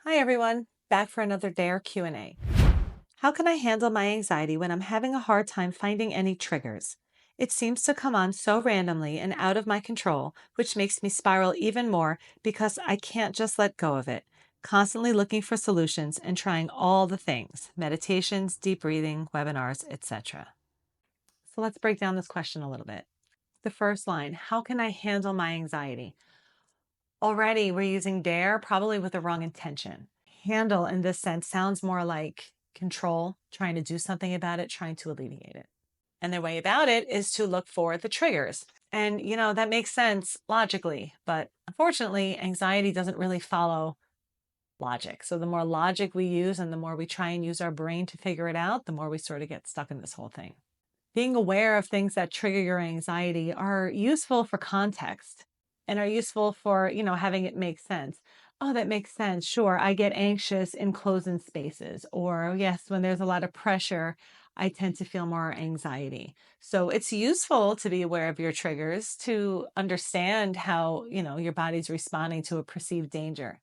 Hi everyone, back for another Dare Q&A. How can I handle my anxiety when I'm having a hard time finding any triggers? It seems to come on so randomly and out of my control, which makes me spiral even more because I can't just let go of it. Constantly looking for solutions and trying all the things, meditations, deep breathing, webinars, etc. So let's break down this question a little bit. The first line, how can I handle my anxiety? Already we're using dare probably with the wrong intention. Handle in this sense sounds more like control, trying to do something about it, trying to alleviate it. And the way about it is to look for the triggers. And, that makes sense logically, but unfortunately, anxiety doesn't really follow logic. So the more logic we use and the more we try and use our brain to figure it out, the more we sort of get stuck in this whole thing. Being aware of things that trigger your anxiety are useful for context and are useful for, having it make sense. Oh, that makes sense. Sure, I get anxious in closed-in spaces. Or yes, when there's a lot of pressure, I tend to feel more anxiety. So it's useful to be aware of your triggers to understand how, your body's responding to a perceived danger.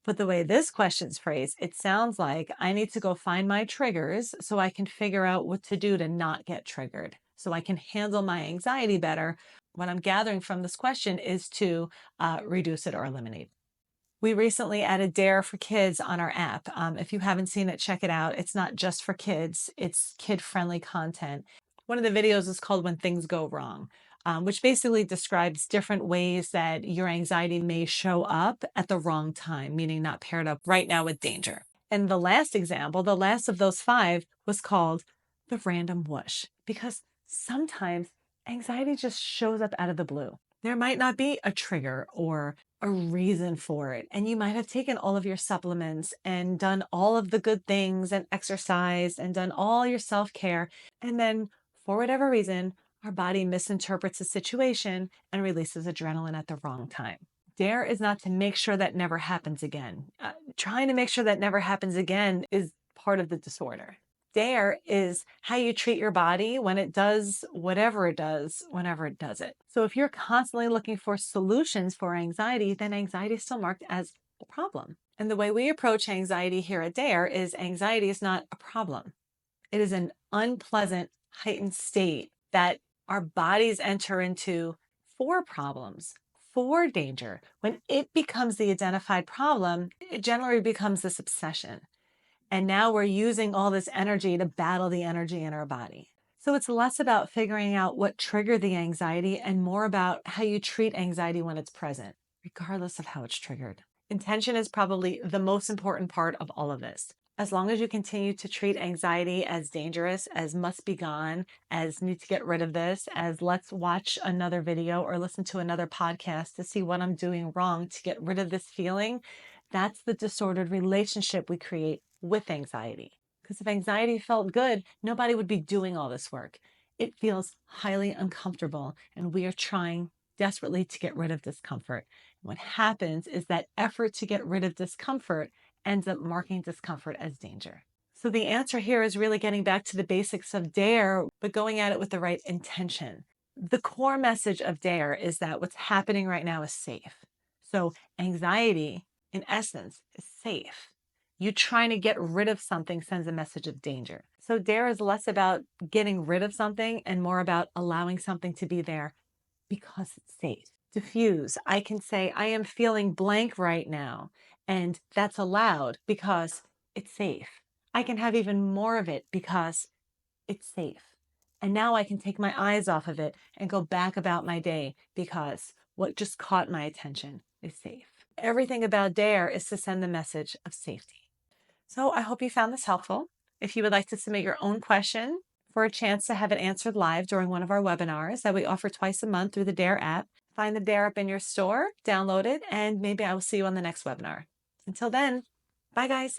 But the way this question's phrased, it sounds like I need to go find my triggers so I can figure out what to do to not get triggered, so I can handle my anxiety better. What I'm gathering from this question is to reduce it or eliminate. We recently added Dare for Kids on our app. If you haven't seen it, check it out. It's not just for kids, it's kid-friendly content. One of the videos is called When Things Go Wrong, which basically describes different ways that your anxiety may show up at the wrong time, meaning not paired up right now with danger. And the last example, the last of those 5, was called The Random Whoosh, because sometimes anxiety just shows up out of the blue. There might not be a trigger or a reason for it. And you might have taken all of your supplements and done all of the good things and exercised and done all your self-care. And then for whatever reason, our body misinterprets a situation and releases adrenaline at the wrong time. Dare is not to make sure that never happens again. Trying to make sure that never happens again is part of the disorder. Dare is how you treat your body when it does whatever it does, whenever it does it. So if you're constantly looking for solutions for anxiety, then anxiety is still marked as a problem. And the way we approach anxiety here at Dare is anxiety is not a problem. It is an unpleasant, heightened state that our bodies enter into for problems, for danger. When it becomes the identified problem, it generally becomes this obsession. And now we're using all this energy to battle the energy in our body. So it's less about figuring out what triggered the anxiety and more about how you treat anxiety when it's present, regardless of how it's triggered. Intention is probably the most important part of all of this. As long as you continue to treat anxiety as dangerous, as must be gone, as need to get rid of this, as let's watch another video or listen to another podcast to see what I'm doing wrong to get rid of this feeling, that's the disordered relationship we create with anxiety. Because if anxiety felt good, nobody would be doing all this work. It feels highly uncomfortable, and we are trying desperately to get rid of discomfort. What happens is that effort to get rid of discomfort ends up marking discomfort as danger. So the answer here is really getting back to the basics of Dare, but going at it with the right intention. The core message of Dare is that what's happening right now is safe. So anxiety, in essence, is safe. You trying to get rid of something sends a message of danger. So Dare is less about getting rid of something and more about allowing something to be there because it's safe. Diffuse. I can say, I am feeling blank right now. And that's allowed because it's safe. I can have even more of it because it's safe. And now I can take my eyes off of it and go back about my day because what just caught my attention is safe. Everything about Dare is to send the message of safety. So I hope you found this helpful. If you would like to submit your own question for a chance to have it answered live during one of our webinars that we offer twice a month through the Dare app, find the Dare app in your store, download it, and maybe I will see you on the next webinar. Until then, bye guys.